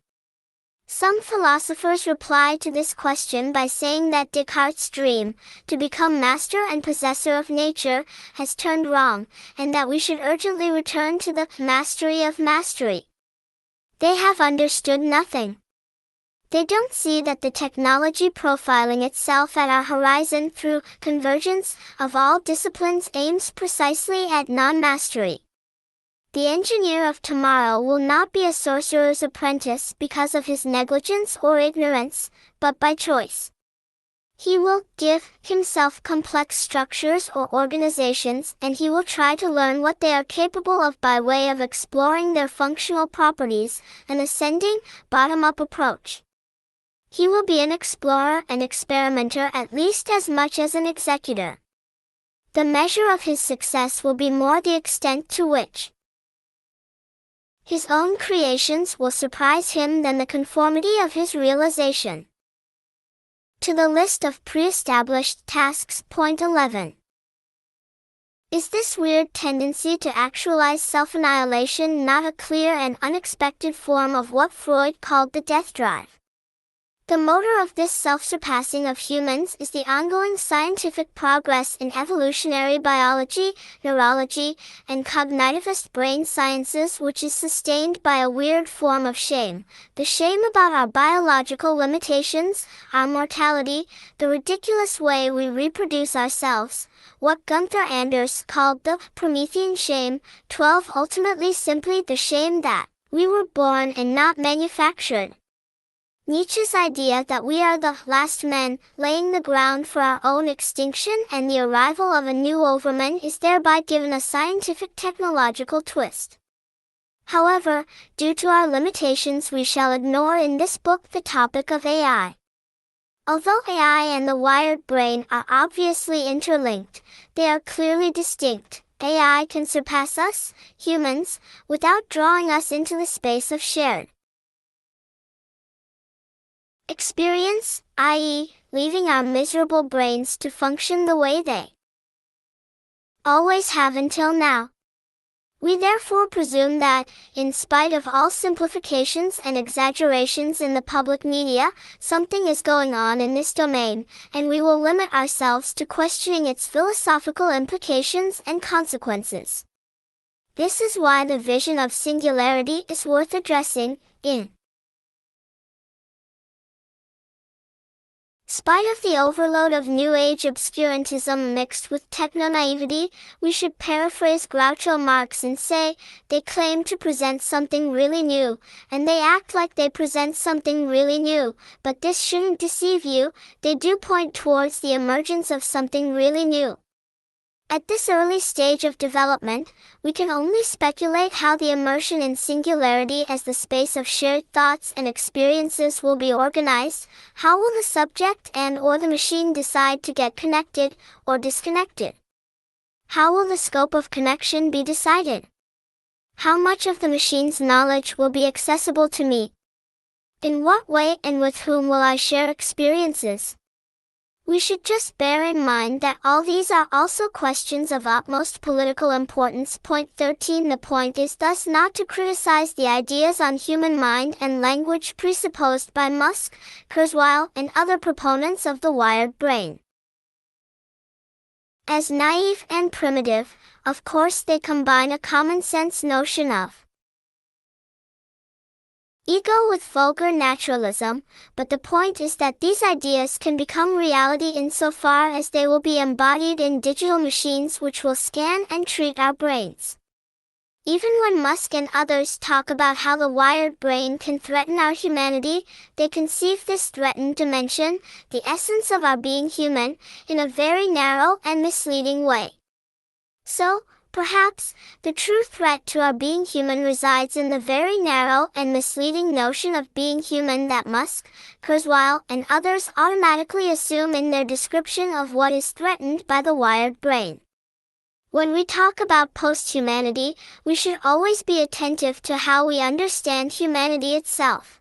Some philosophers reply to this question by saying that Descartes' dream, to become master and possessor of nature, has turned wrong, and that we should urgently return to the mastery of mastery. They have understood nothing. They don't see that the technology profiling itself at our horizon through convergence of all disciplines aims precisely at non-mastery. The engineer of tomorrow will not be a sorcerer's apprentice because of his negligence or ignorance, but by choice. He will give himself complex structures or organizations, and he will try to learn what they are capable of by way of exploring their functional properties, an ascending, bottom-up approach. He will be an explorer and experimenter at least as much as an executor. The measure of his success will be more the extent to which his own creations will surprise him than the conformity of his realization. To the list of pre-established tasks. Point 11. Is this weird tendency to actualize self-annihilation not a clear and unexpected form of what Freud called the death drive? The motor of this self-surpassing of humans is the ongoing scientific progress in evolutionary biology, neurology, and cognitivist brain sciences, which is sustained by a weird form of shame. The shame about our biological limitations, our mortality, the ridiculous way we reproduce ourselves, what Gunther Anders called the Promethean shame. 12. Ultimately simply the shame that we were born and not manufactured. Nietzsche's idea that we are the last men, laying the ground for our own extinction and the arrival of a new overman, is thereby given a scientific technological twist. However, due to our limitations, we shall ignore in this book the topic of AI. Although AI and the wired brain are obviously interlinked, they are clearly distinct. AI can surpass us, humans, without drawing us into the space of shared experience, i.e., leaving our miserable brains to function the way they always have until now. We therefore presume that, in spite of all simplifications and exaggerations in the public media, something is going on in this domain, and we will limit ourselves to questioning its philosophical implications and consequences. This is why the vision of singularity is worth addressing, in spite of the overload of New Age obscurantism mixed with techno-naivety, we should paraphrase Groucho Marx and say, they claim to present something really new, and they act like they present something really new, but this shouldn't deceive you, they do point towards the emergence of something really new. At this early stage of development, we can only speculate how the immersion in singularity as the space of shared thoughts and experiences will be organized. How will the subject and/or the machine decide to get connected or disconnected? How will the scope of connection be decided? How much of the machine's knowledge will be accessible to me? In what way and with whom will I share experiences? We should just bear in mind that all these are also questions of utmost political importance. Point 13. The point is thus not to criticize the ideas on human mind and language presupposed by Musk, Kurzweil, and other proponents of the wired brain. As naive and primitive, of course they combine a common-sense notion of ego with vulgar naturalism, but the point is that these ideas can become reality insofar as they will be embodied in digital machines which will scan and treat our brains. Even when Musk and others talk about how the wired brain can threaten our humanity, they conceive this threatened dimension, the essence of our being human, in a very narrow and misleading way. So, perhaps, the true threat to our being human resides in the very narrow and misleading notion of being human that Musk, Kurzweil, and others automatically assume in their description of what is threatened by the wired brain. When we talk about post-humanity, we should always be attentive to how we understand humanity itself.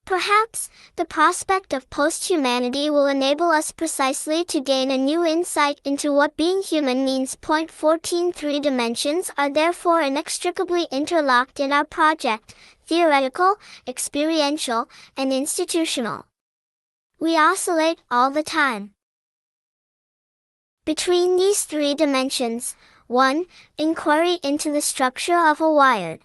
Perhaps, the prospect of post-humanity will enable us precisely to gain a new insight into what being human means. Point 14. Three dimensions are therefore inextricably interlocked in our project: theoretical, experiential, and institutional. We oscillate all the time between these three dimensions. 1. Inquiry into the structure of a wired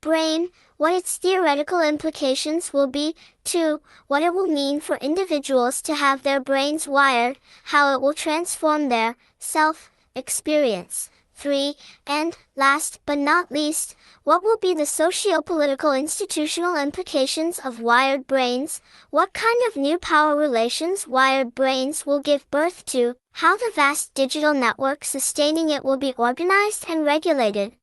brain, what its theoretical implications will be. 2. What it will mean for individuals to have their brains wired, how it will transform their self-experience. 3. And, last but not least, what will be the socio-political institutional implications of wired brains, what kind of new power relations wired brains will give birth to, how the vast digital network sustaining it will be organized and regulated.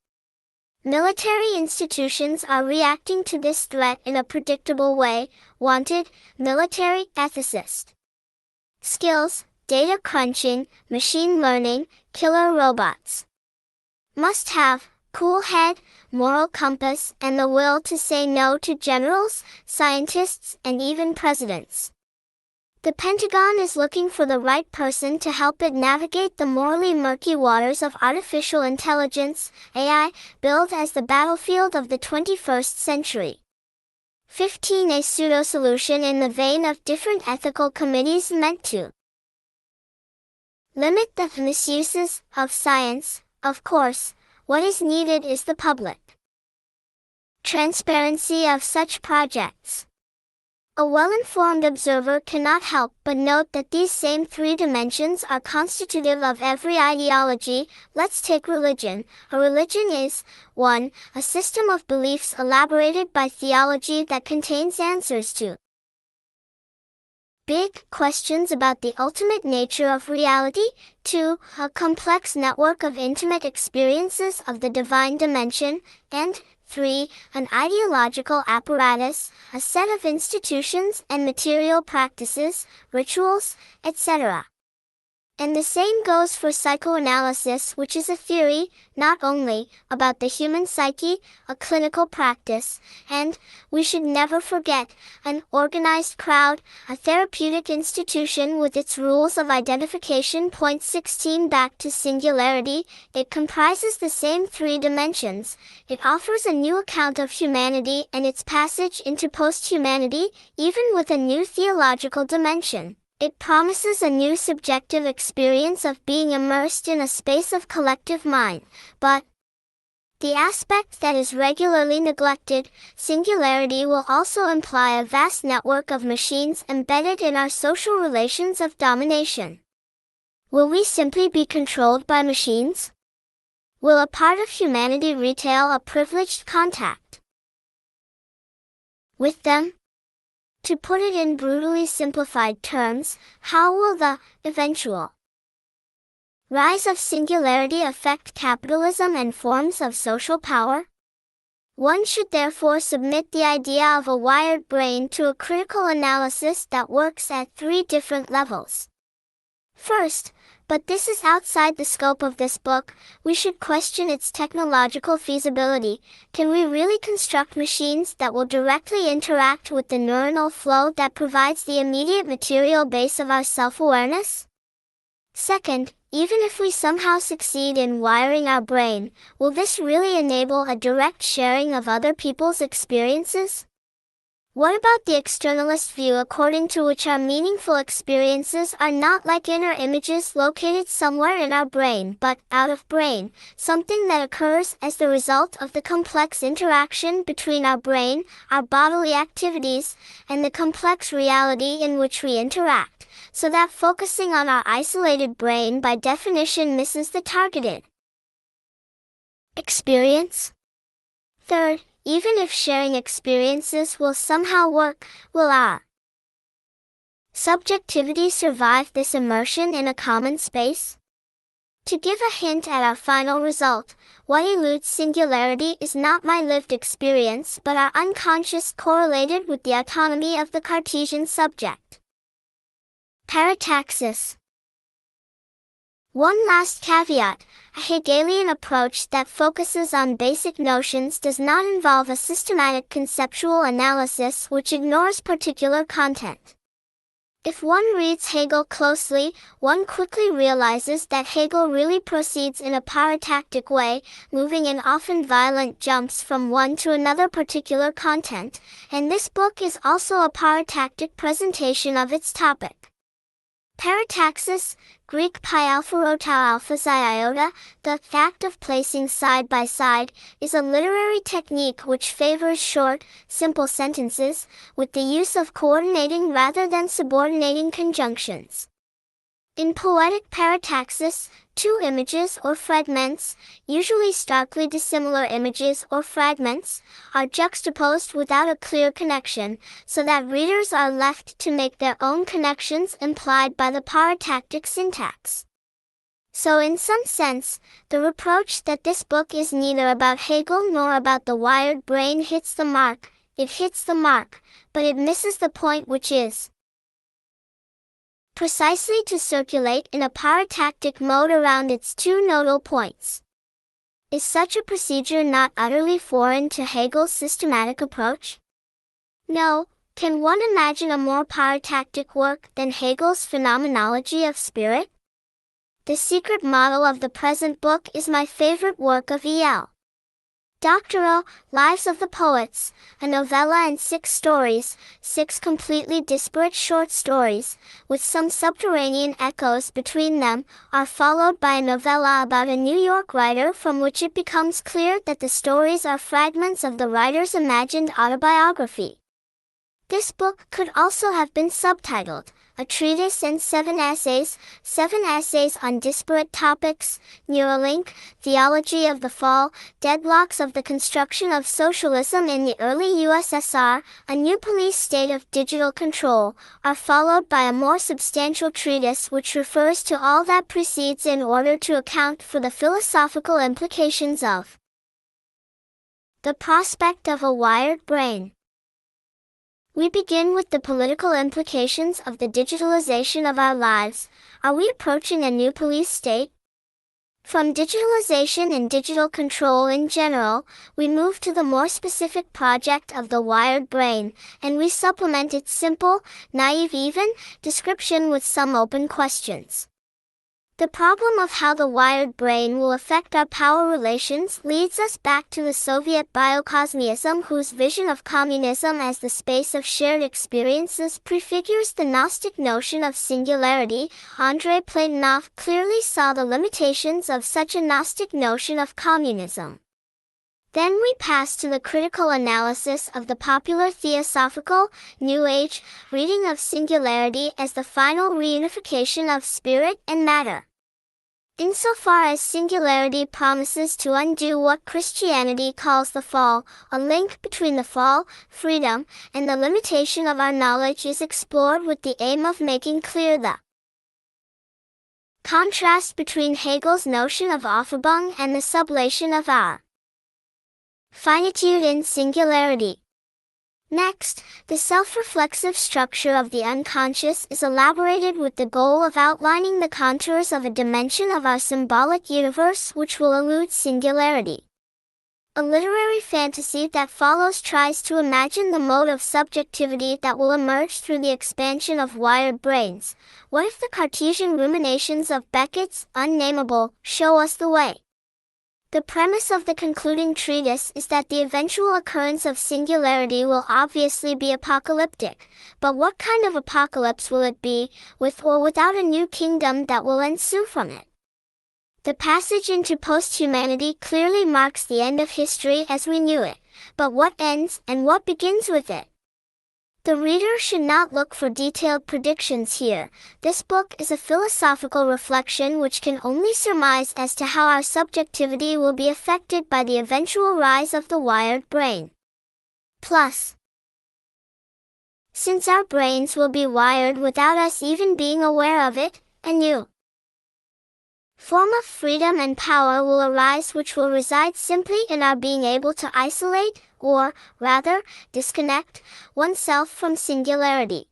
Military institutions are reacting to this threat in a predictable way. Wanted, military ethicist. Skills, data crunching, machine learning, killer robots. Must have, cool head, moral compass, and the will to say no to generals, scientists, and even presidents. The Pentagon is looking for the right person to help it navigate the morally murky waters of artificial intelligence, AI, billed as the battlefield of the 21st century. 15. A pseudo-solution in the vein of different ethical committees meant to limit the misuses of science. Of course, what is needed is the public transparency of such projects. A well-informed observer cannot help but note that these same three dimensions are constitutive of every ideology. Let's take religion. A religion is, 1. A system of beliefs elaborated by theology that contains answers to big questions about the ultimate nature of reality. 2. A complex network of intimate experiences of the divine dimension. And 3. An ideological apparatus, a set of institutions and material practices, rituals, etc. And the same goes for psychoanalysis, which is a theory, not only, about the human psyche, a clinical practice, and, we should never forget, an organized crowd, a therapeutic institution with its rules of identification. Point 16. Back to singularity, it comprises the same three dimensions. It offers a new account of humanity and its passage into post-humanity, even with a new theological dimension. It promises a new subjective experience of being immersed in a space of collective mind, but the aspect that is regularly neglected, singularity, will also imply a vast network of machines embedded in our social relations of domination. Will we simply be controlled by machines? Will a part of humanity retail a privileged contact with them? To put it in brutally simplified terms, how will the eventual Rise of singularity affect capitalism and forms of social power? One should therefore submit the idea of a wired brain to a critical analysis that works at three different levels. First, but this is outside the scope of this book, we should question its technological feasibility. Can we really construct machines that will directly interact with the neuronal flow that provides the immediate material base of our self-awareness? Second, even if we somehow succeed in wiring our brain, will this really enable a direct sharing of other people's experiences? What about the externalist view according to which our meaningful experiences are not like inner images located somewhere in our brain but out of brain, something that occurs as the result of the complex interaction between our brain, our bodily activities, and the complex reality in which we interact, so that focusing on our isolated brain by definition misses the targeted experience? Third, even if sharing experiences will somehow work, will our subjectivity survive this immersion in a common space? To give a hint at our final result, what eludes singularity is not my lived experience but our unconscious correlated with the autonomy of the Cartesian subject. Parataxis. One last caveat, a Hegelian approach that focuses on basic notions does not involve a systematic conceptual analysis which ignores particular content. If one reads Hegel closely, one quickly realizes that Hegel really proceeds in a paratactic way, moving in often violent jumps from one to another particular content, and this book is also a paratactic presentation of its topic. Parataxis, Greek pi alpha rho tau alpha xi iota, the act of placing side by side, is a literary technique which favors short, simple sentences, with the use of coordinating rather than subordinating conjunctions. In poetic parataxis, two images or fragments, usually starkly dissimilar images or fragments, are juxtaposed without a clear connection, so that readers are left to make their own connections implied by the paratactic syntax. So in some sense, the reproach that this book is neither about Hegel nor about the wired brain hits the mark. It hits the mark, but it misses the point, which is precisely to circulate in a paratactic mode around its two nodal points. Is such a procedure not utterly foreign to Hegel's systematic approach? No. Can one imagine a more paratactic work than Hegel's Phenomenology of Spirit? The secret model of the present book is my favorite work of E.L. Doctorow, Lives of the Poets, a novella and 6 stories, 6 completely disparate short stories, with some subterranean echoes between them, are followed by a novella about a New York writer from which it becomes clear that the stories are fragments of the writer's imagined autobiography. This book could also have been subtitled, A Treatise and 7 Essays on Disparate Topics, Neuralink, Theology of the Fall, Deadlocks of the Construction of Socialism in the Early USSR, A New Police State of Digital Control, are followed by a more substantial treatise which refers to all that precedes in order to account for the philosophical implications of the prospect of a wired brain. We begin with the political implications of the digitalization of our lives. Are we approaching a new police state? From digitalization and digital control in general, we move to the more specific project of the wired brain, and we supplement its simple, naive even, description with some open questions. The problem of how the wired brain will affect our power relations leads us back to the Soviet biocosmism, whose vision of communism as the space of shared experiences prefigures the Gnostic notion of singularity. Andrei Platonov clearly saw the limitations of such a Gnostic notion of communism. Then we pass to the critical analysis of the popular theosophical, New Age, reading of singularity as the final reunification of spirit and matter. Insofar as singularity promises to undo what Christianity calls the fall, a link between the fall, freedom, and the limitation of our knowledge is explored with the aim of making clear the Contrast between Hegel's notion of Aufhebung and the sublation of our finitude in singularity. Next, the self-reflexive structure of the unconscious is elaborated with the goal of outlining the contours of a dimension of our symbolic universe which will elude singularity. A literary fantasy that follows tries to imagine the mode of subjectivity that will emerge through the expansion of wired brains. What if the Cartesian ruminations of Beckett's Unnameable show us the way? The premise of the concluding treatise is that the eventual occurrence of singularity will obviously be apocalyptic, but what kind of apocalypse will it be, with or without a new kingdom that will ensue from it? The passage into post-humanity clearly marks the end of history as we knew it, but what ends and what begins with it? The reader should not look for detailed predictions here. This book is a philosophical reflection which can only surmise as to how our subjectivity will be affected by the eventual rise of the wired brain. Plus, since our brains will be wired without us even being aware of it, a new form of freedom and power will arise which will reside simply in our being able to isolate, or, rather, disconnect, oneself from singularity.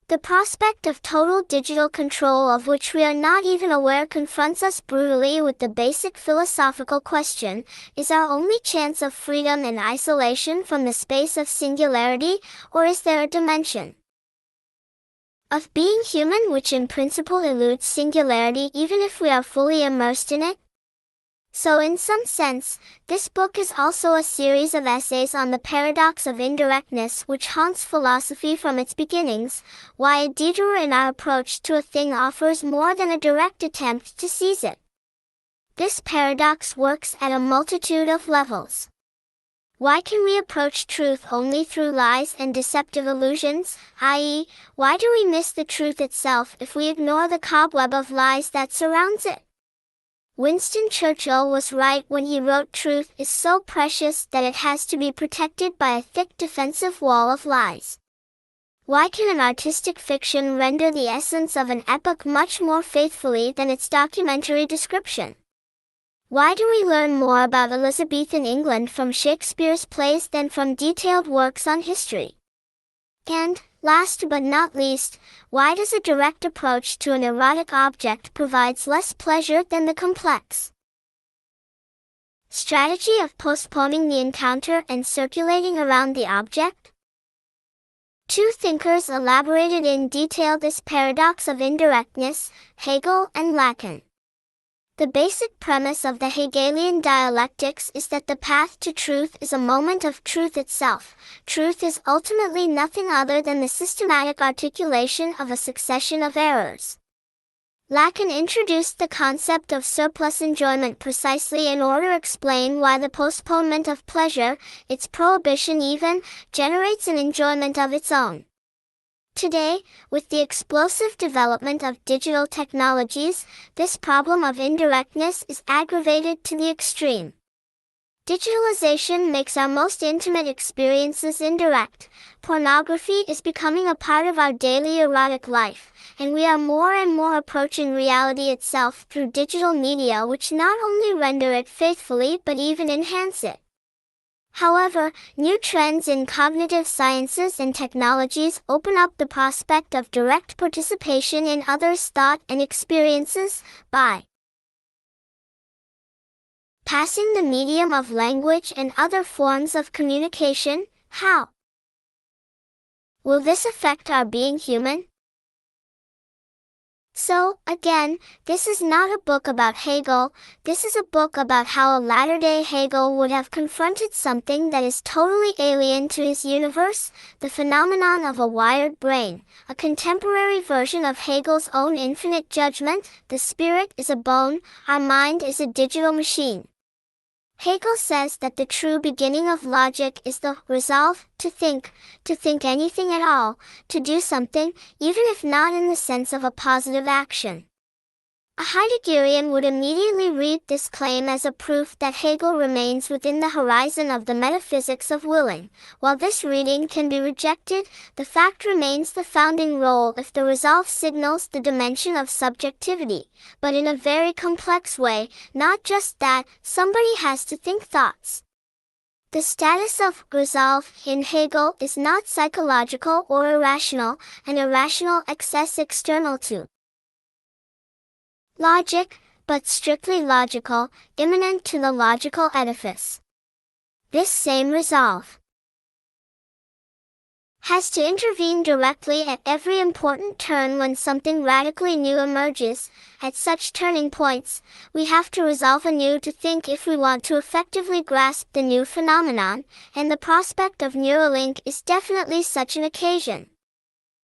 The prospect of total digital control of which we are not even aware confronts us brutally with the basic philosophical question, is our only chance of freedom and isolation from the space of singularity, or is there a dimension of being human which in principle eludes singularity even if we are fully immersed in it? So in some sense, this book is also a series of essays on the paradox of indirectness which haunts philosophy from its beginnings, why a detour in our approach to a thing offers more than a direct attempt to seize it. This paradox works at a multitude of levels. Why can we approach truth only through lies and deceptive illusions, i.e., why do we miss the truth itself if we ignore the cobweb of lies that surrounds it? Winston Churchill was right when he wrote, "Truth is so precious that it has to be protected by a thick defensive wall of lies." Why can an artistic fiction render the essence of an epoch much more faithfully than its documentary description? Why do we learn more about Elizabethan England from Shakespeare's plays than from detailed works on history? And, last but not least, why does a direct approach to an erotic object provides less pleasure than the complex strategy of postponing the encounter and circulating around the object? Two thinkers elaborated in detail this paradox of indirectness, Hegel and Lacan. The basic premise of the Hegelian dialectics is that the path to truth is a moment of truth itself. Truth is ultimately nothing other than the systematic articulation of a succession of errors. Lacan introduced the concept of surplus enjoyment precisely in order to explain why the postponement of pleasure, its prohibition even, generates an enjoyment of its own. Today, with the explosive development of digital technologies, this problem of indirectness is aggravated to the extreme. Digitalization makes our most intimate experiences indirect. Pornography is becoming a part of our daily erotic life, and we are more and more approaching reality itself through digital media which not only render it faithfully but even enhance it. However, new trends in cognitive sciences and technologies open up the prospect of direct participation in others' thought and experiences, by passing the medium of language and other forms of communication. How will this affect our being human? So, again, this is not a book about Hegel, this is a book about how a latter-day Hegel would have confronted something that is totally alien to his universe, the phenomenon of a wired brain, a contemporary version of Hegel's own infinite judgment, the spirit is a bone, our mind is a digital machine. Hegel says that the true beginning of logic is the resolve to think anything at all, to do something, even if not in the sense of a positive action. A Heideggerian would immediately read this claim as a proof that Hegel remains within the horizon of the metaphysics of willing. While this reading can be rejected, the fact remains the founding role if the resolve signals the dimension of subjectivity, but in a very complex way, not just that somebody has to think thoughts. The status of resolve in Hegel is not psychological or irrational, an irrational excess external to logic, but strictly logical, immanent to the logical edifice. This same resolve has to intervene directly at every important turn when something radically new emerges. At such turning points, we have to resolve anew to think if we want to effectively grasp the new phenomenon, and the prospect of Neuralink is definitely such an occasion.